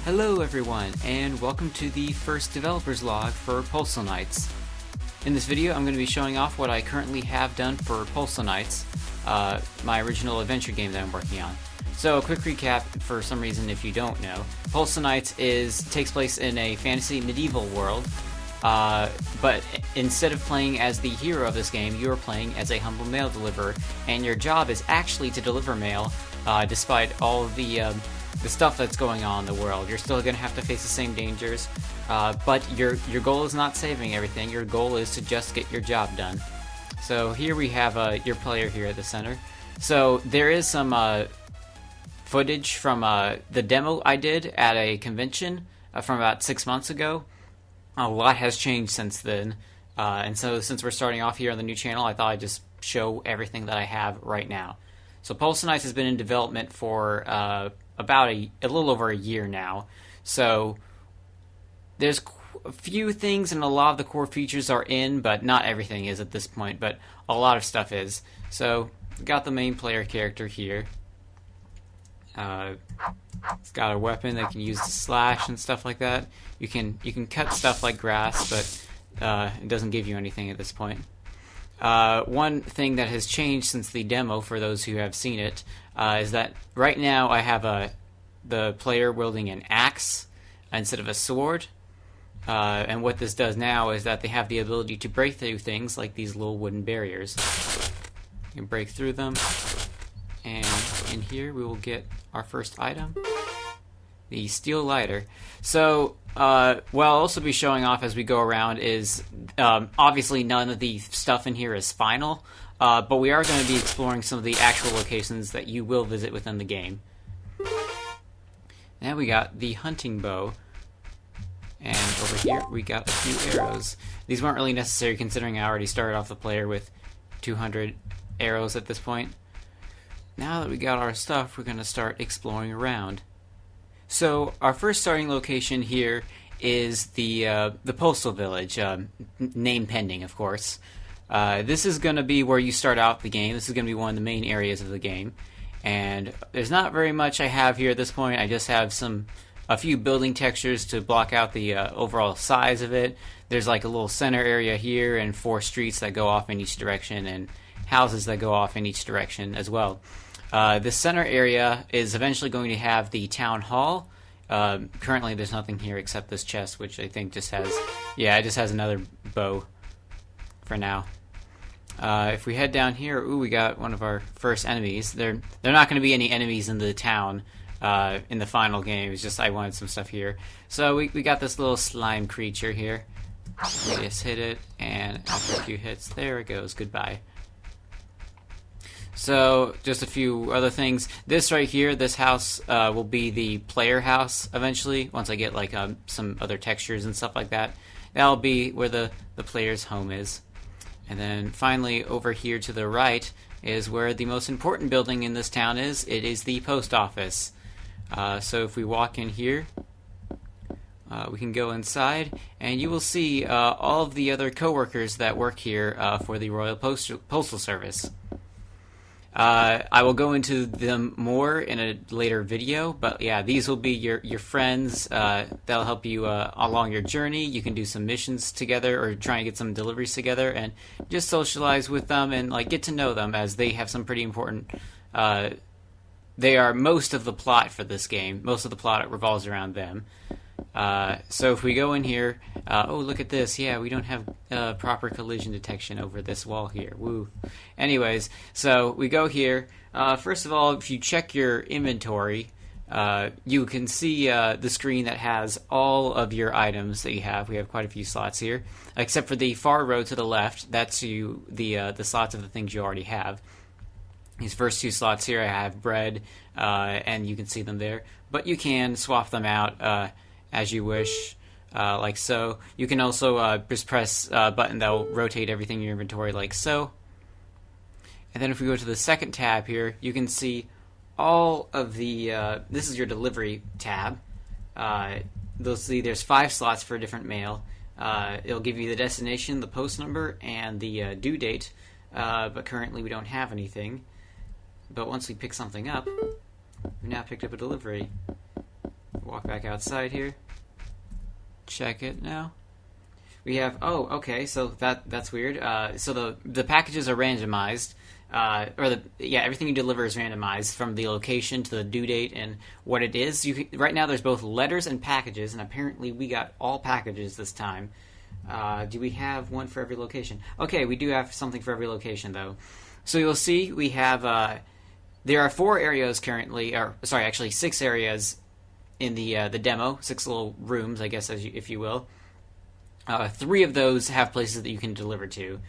Hello everyone, and welcome to the first developer's log for Postal Knights. In this video I'm going to be showing off what I currently have done for Postal Knights, my original adventure game that I'm working on. So a quick recap for some reason if you don't know. Postal Knights takes place in a fantasy medieval world, but instead of playing as the hero of this game, you are playing as a humble mail deliverer, and your job is actually to deliver mail, despite all of the stuff that's going on in the world. You're still going to have to face the same dangers, but your goal is not saving everything. Your goal is to just get your job done. So here we have your player here at the center. So there is some footage from the demo I did at a convention from about 6 months ago. A lot has changed since then, and so since we're starting off here on the new channel, I thought I'd just show everything that I have right now. So Postal Knights has been in development for about a little over a year now. So there's a few things and a lot of the core features are in, but not everything is at this point, but a lot of stuff is. So got the main player character here. It's got a weapon that can use to slash and stuff like that. You can cut stuff like grass, but it doesn't give you anything at this point. One thing that has changed since the demo, for those who have seen it, is that right now I have the player wielding an axe instead of a sword. And what this does now is that they have the ability to break through things like these little wooden barriers. You can break through them, and in here we will get our first item, the steel lighter. So what I'll also be showing off as we go around is obviously none of the stuff in here is final, but we are going to be exploring some of the actual locations that you will visit within the game. Now we got the hunting bow, and over here we got a few arrows. These weren't really necessary considering I already started off the player with 200 arrows at this point. Now that we got our stuff, we're going to start exploring around. So our first starting location here is the postal village, name pending, of course. This is going to be where you start out the game. This is going to be one of the main areas of the game, and there's not very much I have here at this point. I just have a few building textures to block out the overall size of it. There's like a little center area here, and 4 streets that go off in each direction, and houses that go off in each direction as well. This center area is eventually going to have the town hall. Currently there's nothing here except this chest, which I think just has, it just has another bow for now. If we head down here, we got one of our first enemies. They're not going to be any enemies in the town in the final game. It's just I wanted some stuff here. So we got this little slime creature here. We just hit it, and after a few hits, there it goes. Goodbye. So, just a few other things. This right here, this house will be the player house eventually, once I get like some other textures and stuff like that. That'll be where the player's home is. And then finally, over here to the right is where the most important building in this town is. It is the post office. So if we walk in here, we can go inside, and you will see all of the other co-workers that work here for the Royal Postal Service. I will go into them more in a later video, but yeah, these will be your friends. That'll help you along your journey. You can do some missions together or try and get some deliveries together and just socialize with them and like get to know them, as they have some pretty important they are most of the plot for this game. Most of the plot revolves around them. So if we go in here, oh, look at this. Yeah, we don't have proper collision detection over this wall here. Woo. Anyways, so we go here. First of all, if you check your inventory, you can see the screen that has all of your items that you have. We have quite a few slots here, except for the far row to the left. That's the slots of the things you already have. These first 2 slots here, I have bread, and you can see them there. But you can swap them out as you wish, like so. You can also just press a button that will rotate everything in your inventory like so. And then if we go to the second tab here, you can see all of the, this is your delivery tab. You'll see there's 5 slots for different mail. It'll give you the destination, the post number, and the due date, but currently we don't have anything. But once we pick something up, we now picked up a delivery. walk back outside here. Check it now. We have, oh, okay, so that's weird. So the packages are randomized, everything you deliver is randomized from the location to the due date and what it is. Right now there's both letters and packages, and apparently we got all packages this time. Do we have one for every location? Okay, we do have something for every location, though. So you'll see we have, there are 4 areas currently, actually 6 areas in the demo, 6 little rooms, I guess, if you will. 3 of those have places that you can deliver to.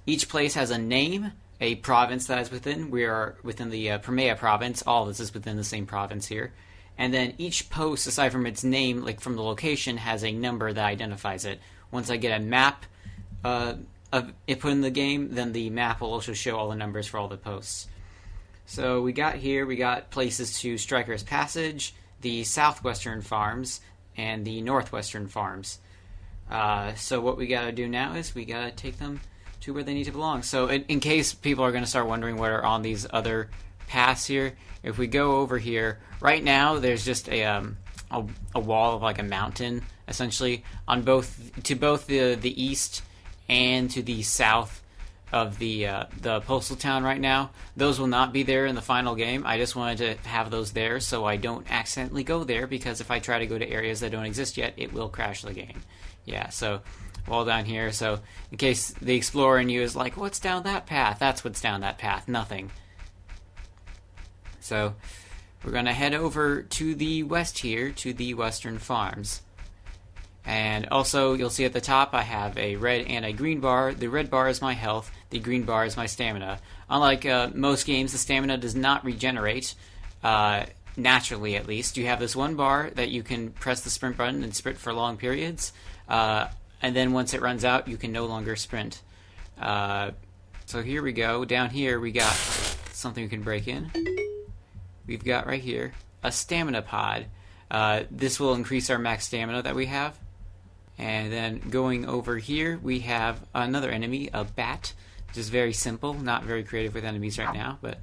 Each place has a name, a province that is within. We are within the Primea province. All of this is within the same province here. And then each post, aside from its name, like from the location, has a number that identifies it. Once I get a map of it put in the game, then the map will also show all the numbers for all the posts. So we got places to Striker's Passage, the southwestern farms, and the northwestern farms. So what we gotta do now is we gotta take them to where they need to belong. So in case people are gonna start wondering what are on these other paths here, if we go over here, right now there's just a wall of like a mountain essentially on both the east and to the south of the postal town right now. Those will not be there in the final game. I just wanted to have those there so I don't accidentally go there, because if I try to go to areas that don't exist yet, it will crash the game. Yeah, so wall down here. So in case the explorer in you is like, what's down that path? That's what's down that path. Nothing. So we're going to head over to the west here, to the western farms. And also, you'll see at the top I have a red and a green bar. The red bar is my health. The green bar is my stamina. Unlike most games, the stamina does not regenerate, naturally at least. You have this one bar that you can press the sprint button and sprint for long periods. And then once it runs out, you can no longer sprint. So here we go. Down here we got something we can break in. We've got right here a stamina pod. This will increase our max stamina that we have. And then going over here, we have another enemy, a bat, which is very simple, not very creative with enemies right now, but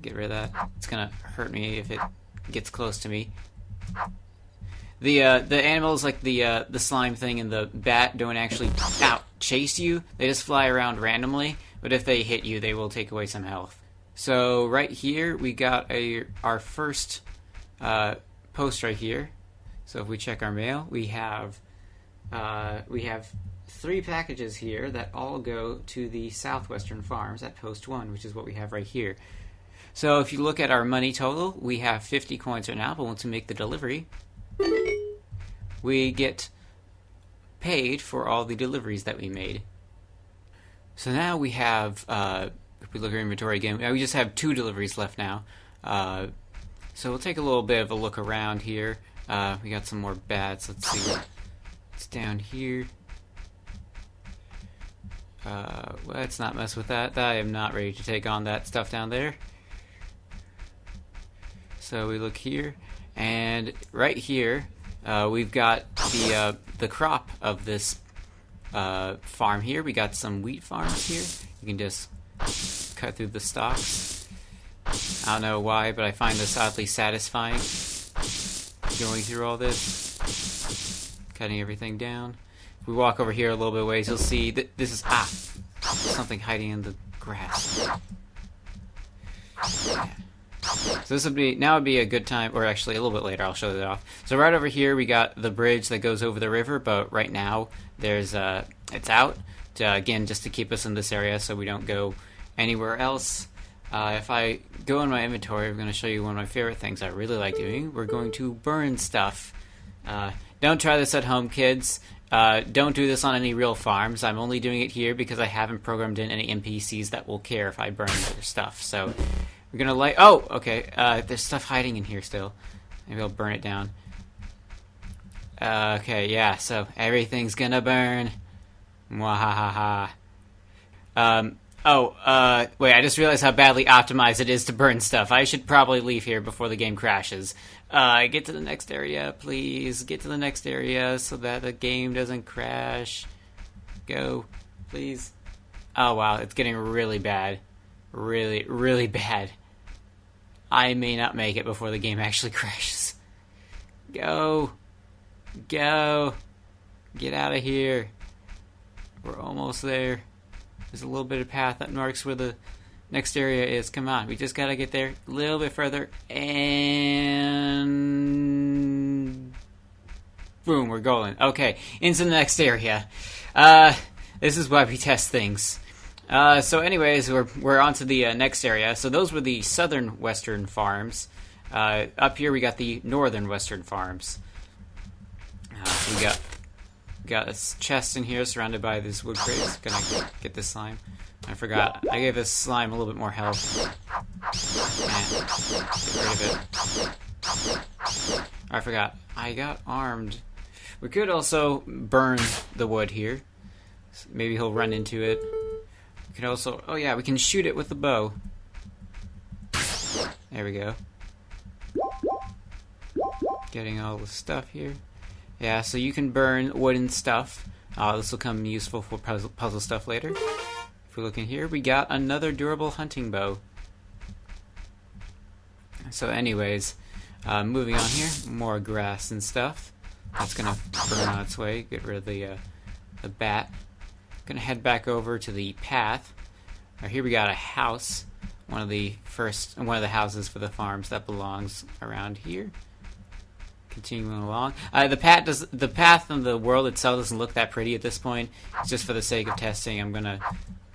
get rid of that. It's gonna hurt me if it gets close to me. The animals like the slime thing and the bat don't actually chase you. They just fly around randomly, but if they hit you, they will take away some health. So right here, we got our first post right here. So if we check our mail, we have 3 packages here that all go to the southwestern farms at post 1, which is what we have right here. So if you look at our money total, we have 50 coins right now, but once we make the delivery, we get paid for all the deliveries that we made. So now we have, if we look at our inventory again, we just have 2 deliveries left now. So we'll take a little bit of a look around here. We got some more bats. Let's see what's down here. Let's not mess with that. I am not ready to take on that stuff down there. So we look here, and right here we've got the crop of this farm here. We got some wheat farms here. You can just cut through the stalks. I don't know why, but I find this oddly satisfying, going through all this, cutting everything down. If we walk over here a little bit ways, you'll see that this is something hiding in the grass. Yeah. So this would be a good time, or actually a little bit later, I'll show that off. So right over here we got the bridge that goes over the river, but right now there's it's out to, again, just to keep us in this area so we don't go anywhere else. If I go in my inventory, I'm going to show you one of my favorite things I really like doing. We're going to burn stuff. Don't try this at home, kids. Don't do this on any real farms. I'm only doing it here because I haven't programmed in any NPCs that will care if I burn their stuff. So we're going to oh, okay. There's stuff hiding in here still. Maybe I'll burn it down. Okay, yeah, so everything's going to burn. Mwahaha. Wait, I just realized how badly optimized it is to burn stuff. I should probably leave here before the game crashes. Get to the next area, please. Get to the next area so that the game doesn't crash. Go, please. Oh, wow, it's getting really bad. Really, really bad. I may not make it before the game actually crashes. Go! Go! Get out of here. We're almost there. There's a little bit of path that marks where the next area is. Come on, we just gotta get there a little bit further, and boom, we're going. Okay, into the next area. This is why we test things. So anyways, we're on to the next area. So those were the southern western farms. Up here we got the northern western farms. So we got a chest in here surrounded by these wood crates. Gonna get this slime. I forgot. I gave this slime a little bit more health. Get rid of it. I forgot. I got armed. We could also burn the wood here. So maybe he'll run into it. We could also... Oh yeah, we can shoot it with the bow. There we go. Getting all the stuff here. Yeah, so you can burn wooden stuff. This will come useful for puzzle stuff later. If we look in here, we got another durable hunting bow. So anyways, moving on here, more grass and stuff. That's gonna burn on its way. Get rid of the bat. Gonna head back over to the path. Here we got a house. One of the houses for the farms that belongs around here. Continuing along, the path of the world itself doesn't look that pretty at this point. It's just for the sake of testing. I'm gonna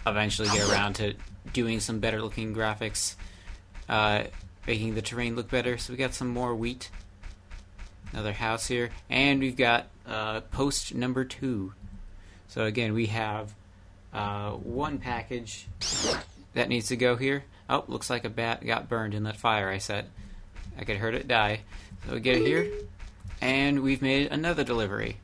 eventually get around to doing some better looking graphics, making the terrain look better. So we got some more wheat, another house here, and we've got post number 2. So again, we have one package that needs to go here. Oh, looks like a bat got burned in that fire I set. I could hurt it die. So we get it here, and we've made another delivery.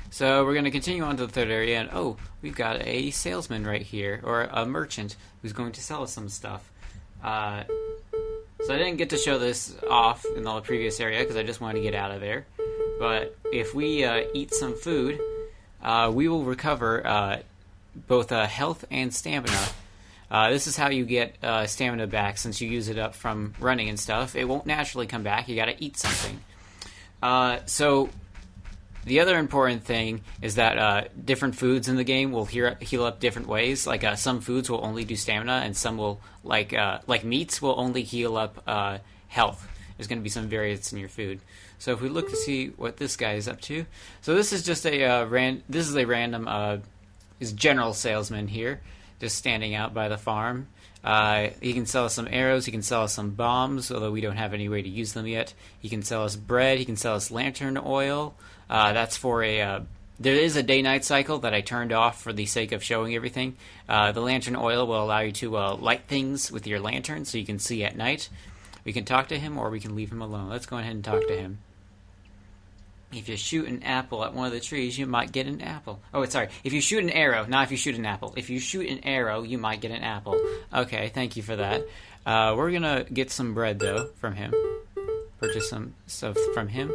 So we're going to continue on to the third area, and oh, we've got a salesman right here, or a merchant, who's going to sell us some stuff. So I didn't get to show this off in the previous area, because I just wanted to get out of there. But if we eat some food, we will recover both health and stamina. This is how you get stamina back since you use it up from running and stuff. It won't naturally come back. You gotta eat something. So the other important thing is that different foods in the game will heal up different ways. Like some foods will only do stamina, and some will, like meats, will only heal up health. There's going to be some variance in your food. So if we look to see what this guy is up to, so this is just a random general salesman here, just standing out by the farm. He can sell us some arrows, he can sell us some bombs, although we don't have any way to use them yet. He can sell us bread, he can sell us lantern oil. That's for there is a day-night cycle that I turned off for the sake of showing everything. The lantern oil will allow you to light things with your lantern so you can see at night. We can talk to him or we can leave him alone. Let's go ahead and talk to him. If you shoot an apple at one of the trees, you might get an apple. Oh, sorry. If you shoot an arrow, not if you shoot an apple. If you shoot an arrow, you might get an apple. Okay, thank you for that. We're going to get some bread, though, from him. Purchase some stuff from him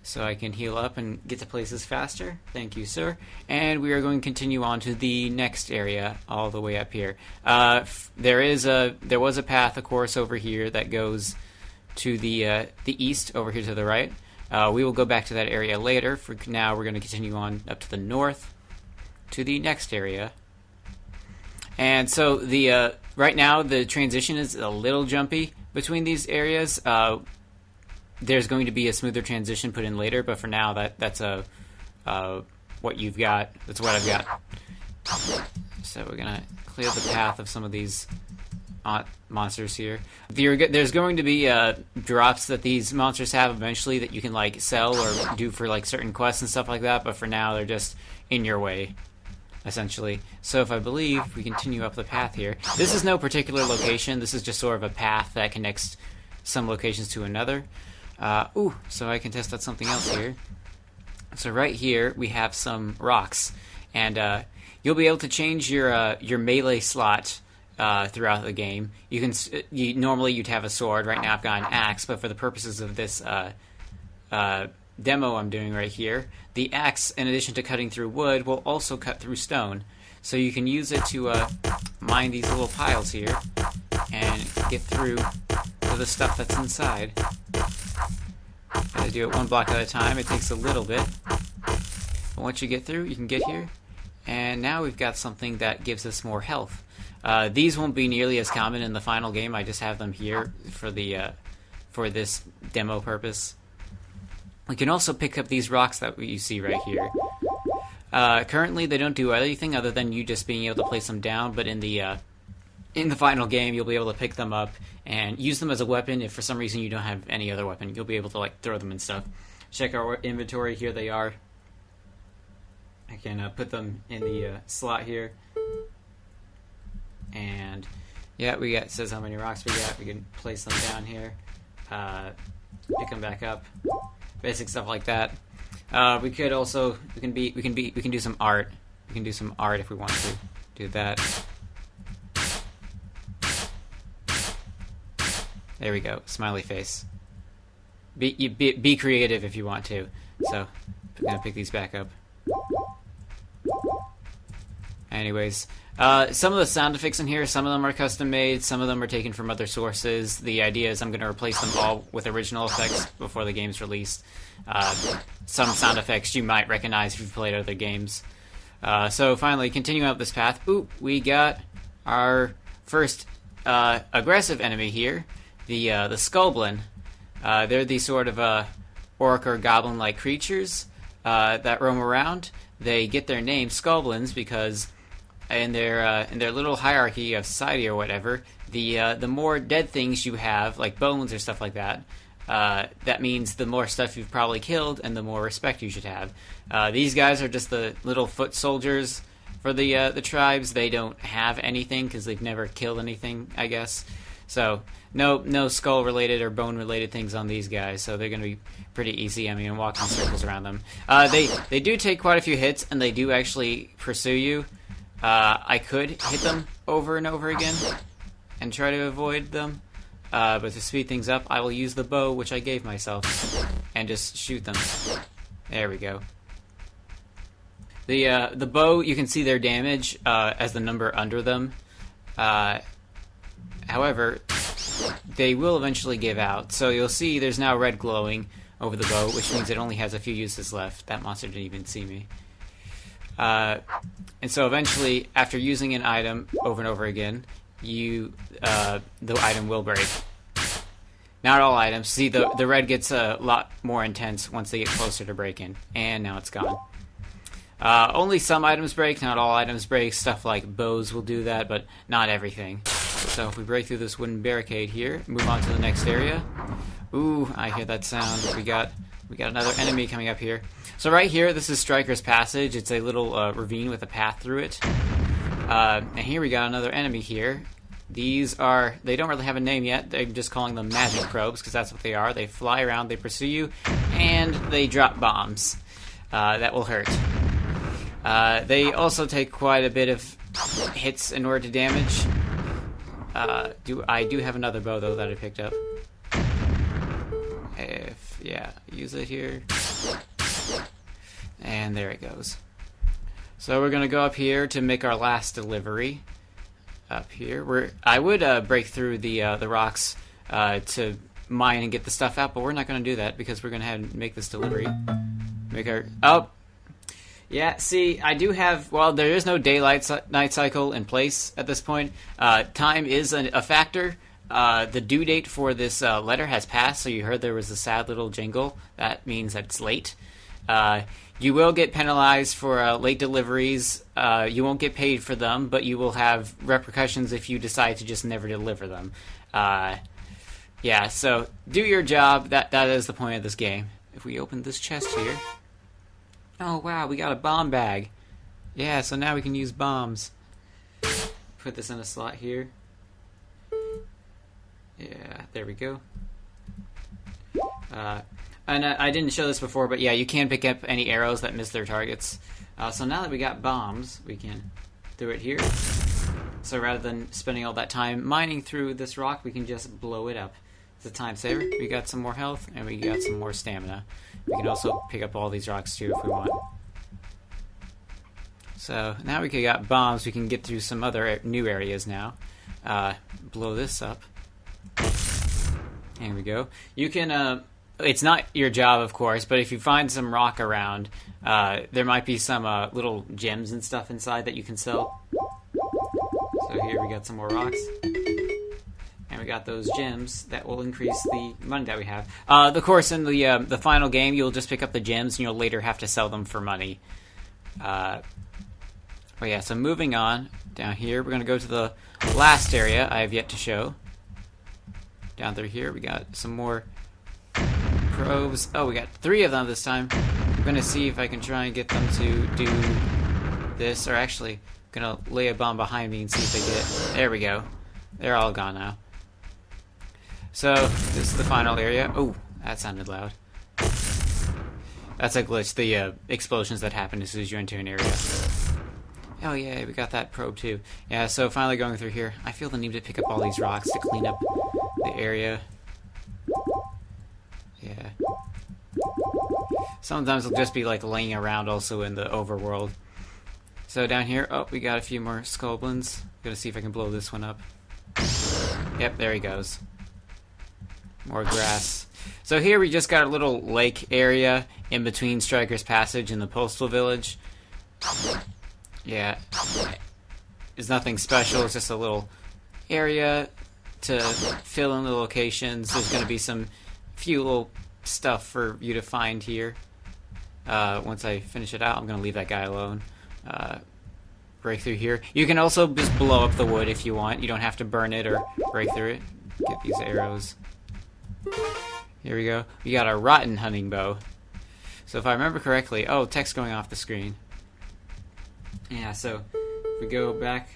so I can heal up and get to places faster. Thank you, sir. And we are going to continue on to the next area, all the way up here. There was a path, of course, over here that goes to the east, over here to the right. We will go back to that area later. For now, we're going to continue on up to the north to the next area. And so right now the transition is a little jumpy between these areas. There's going to be a smoother transition put in later, but for now that's what you've got. That's what I've got. So we're gonna clear the path of some of these monsters here. There's going to be drops that these monsters have eventually that you can like sell or do for like certain quests and stuff like that, but for now they're just in your way, essentially. So if I believe we continue up the path here, this is no particular location, this is just sort of a path that connects some locations to another. So I can test out something else here. So right here we have some rocks, and you'll be able to change your melee slot throughout the game. Normally you'd have a sword. Right now I've got an axe, but for the purposes of this demo I'm doing right here, the axe, in addition to cutting through wood, will also cut through stone. So you can use it to mine these little piles here and get through to the stuff that's inside. gotta do it one block at a time. It takes a little bit. But once you get through, you can get here. And now we've got something that gives us more health. These won't be nearly as common in the final game. I just have them here for the for this demo purpose. We can also pick up these rocks that you see right here. Currently, they don't do anything other than you just being able to place them down. But in the final game, you'll be able to pick them up and use them as a weapon. If for some reason you don't have any other weapon, you'll be able to like throw them and stuff. Check our inventory. Here they are. I can put them in the slot here. And yeah, it says how many rocks we got. We can place them down here. Pick them back up. Basic stuff like that. We can do some art. We can do some art if we want to do that. There we go. Smiley face. Be creative if you want to. So I'm gonna pick these back up. Anyways, some of the sound effects in here, some of them are custom made, some of them are taken from other sources. The idea is I'm going to replace them all with original effects before the game's released. Some sound effects you might recognize if you've played other games. So finally, continuing up this path, we got our first aggressive enemy here, the Skullblin. They're these sort of orc or goblin-like creatures that roam around. They get their name Skullblins because in their little hierarchy of society or whatever, the more dead things you have, like bones or stuff like that, that means the more stuff you've probably killed and the more respect you should have. These guys are just the little foot soldiers for the tribes. They don't have anything because they've never killed anything, I guess. So no skull related or bone related things on these guys. So they're going to be pretty easy. I mean, I'm walking circles around them. They do take quite a few hits, and they do actually pursue you. I could hit them over and over again and try to avoid them, but to speed things up, I will use the bow, which I gave myself, and just shoot them. There we go. The bow, you can see their damage as the number under them. However, they will eventually give out. So you'll see there's now red glowing over the bow, which means it only has a few uses left. That monster didn't even see me. And so eventually, after using an item over and over again, the item will break. Not all items. See, the red gets a lot more intense once they get closer to breaking. And now it's gone. Only some items break, not all items break. Stuff like bows will do that, but not everything. So if we break through this wooden barricade here, move on to the next area. Ooh, I hear that sound. We got another enemy coming up here. So right here, this is Striker's Passage. It's a little ravine with a path through it. And here we got another enemy here. They don't really have a name yet. They're just calling them magic probes because that's what they are. They fly around, they pursue you, and they drop bombs. That will hurt. They also take quite a bit of hits in order to damage. I do have another bow though that I picked up. Use it here. And there it goes. So we're gonna go up here to make our last delivery. Up here, I would break through the rocks to mine and get the stuff out, but we're not gonna do that because we're gonna make this delivery. Yeah, see, I do have, there is no night cycle in place at this point. Time is a factor. The due date for this letter has passed, so you heard there was a sad little jingle. That means that it's late. You will get penalized for late deliveries. You won't get paid for them, but you will have repercussions if you decide to just never deliver them. So do your job. That is the point of this game. If we open this chest here... Oh, wow, we got a bomb bag. Yeah, so now we can use bombs. Put this in a slot here. Yeah, there we go. And I didn't show this before, but yeah, you can pick up any arrows that miss their targets. So now that we got bombs, we can do it here. So rather than spending all that time mining through this rock, we can just blow it up. It's a time saver. We got some more health, and we got some more stamina. We can also pick up all these rocks too if we want. So now we got bombs, we can get through some other new areas now. Blow this up. There we go. You can it's not your job, of course, but if you find some rock around, there might be some little gems and stuff inside that you can sell. So here we got some more rocks. And we got those gems that will increase the money that we have. Of course, in the final game, you'll just pick up the gems and you'll later have to sell them for money. But yeah, so moving on down here, we're going to go to the last area I have yet to show. Down through here, we got some more probes. Oh, we got 3 of them this time. I'm going to see if I can try and get them to do this. Or actually, I'm going to lay a bomb behind me and see if they get... There we go. They're all gone now. So, this is the final area. Oh, that sounded loud. That's a glitch, the explosions that happen as soon as you enter an area. Oh yeah, we got that probe too. Yeah, so finally going through here, I feel the need to pick up all these rocks to clean up the area. Yeah. Sometimes it'll just be like laying around also in the overworld. So down here, oh, we got a few more scoblins. Gonna see if I can blow this one up. Yep, there he goes. More grass. So here we just got a little lake area in between Striker's Passage and the Postal Village. Yeah. It's nothing special, it's just a little area to fill in the locations. There's going to be some few little stuff for you to find here. Once I finish it out, I'm going to leave that guy alone. Break through here. You can also just blow up the wood if you want. You don't have to burn it or break through it. Get these arrows. Here we go. We got a rotten hunting bow. So if I remember correctly... Oh, text going off the screen. Yeah, so if we go back...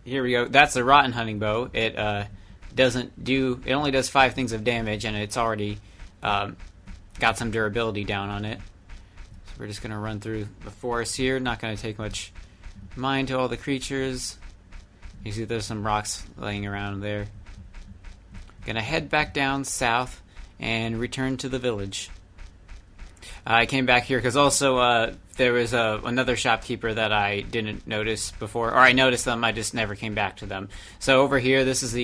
here we go. That's the rotten hunting bow. It doesn't do... It only does 5 things of damage, and it's already got some durability down on it. So we're just going to run through the forest here. Not going to take much mind to all the creatures. You see there's some rocks laying around there. Gonna head back down south and return to the village. I came back here because also there was another shopkeeper that I didn't notice before, or I noticed them, I just never came back to them. So over here, this is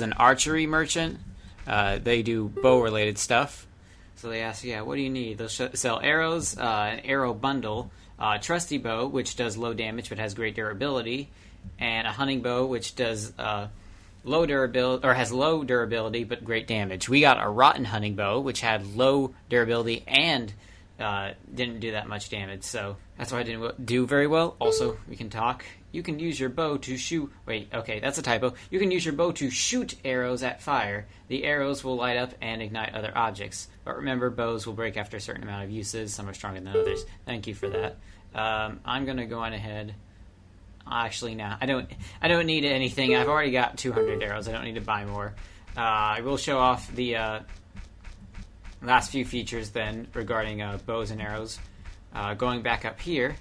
an archery merchant. They do bow-related stuff. So they ask, yeah, what do you need? They'll sell arrows, an arrow bundle, trusty bow, which does low damage but has great durability, and a hunting bow, which does low durability, or has low durability but great damage. We got a rotten hunting bow, which had low durability and didn't do that much damage, so that's why I didn't do very well. Also, we can talk. You can use your bow to shoot... Wait, okay, that's a typo. You can use your bow to shoot arrows at fire. The arrows will light up and ignite other objects. But remember, bows will break after a certain amount of uses. Some are stronger than others. Thank you for that. I'm going to go on ahead... Actually, no. I don't need anything. I've already got 200 arrows. I don't need to buy more. I will show off the last few features then regarding bows and arrows. Going back up here.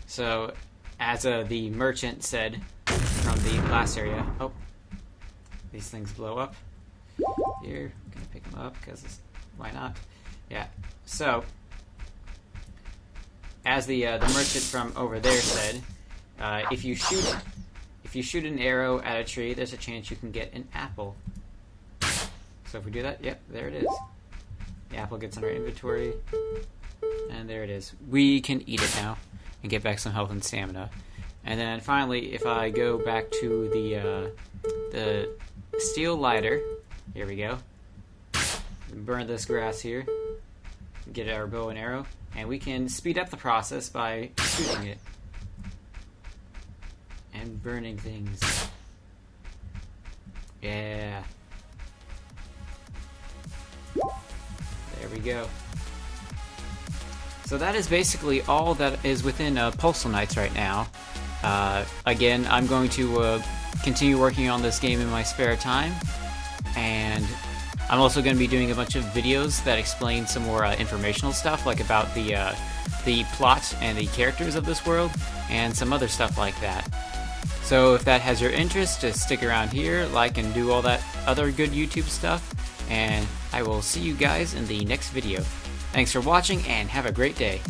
So, as the merchant said from the last area... Oh, these things blow up. Here, I'm going to pick them up because why not? Yeah. So, as the merchant from over there said... if you shoot an arrow at a tree, there's a chance you can get an apple. So if we do that, yep, there it is. The apple gets in our inventory, and there it is. We can eat it now and get back some health and stamina. And then finally, if I go back to the steel lighter, here we go. Burn this grass here, get our bow and arrow, and we can speed up the process by shooting it. And burning things. Yeah. There we go. So that is basically all that is within Postal Knights right now. Again, I'm going to continue working on this game in my spare time. And I'm also going to be doing a bunch of videos that explain some more informational stuff, like about the plot and the characters of this world, and some other stuff like that. So if that has your interest, just stick around here, like and do all that other good YouTube stuff, and I will see you guys in the next video. Thanks for watching, and have a great day.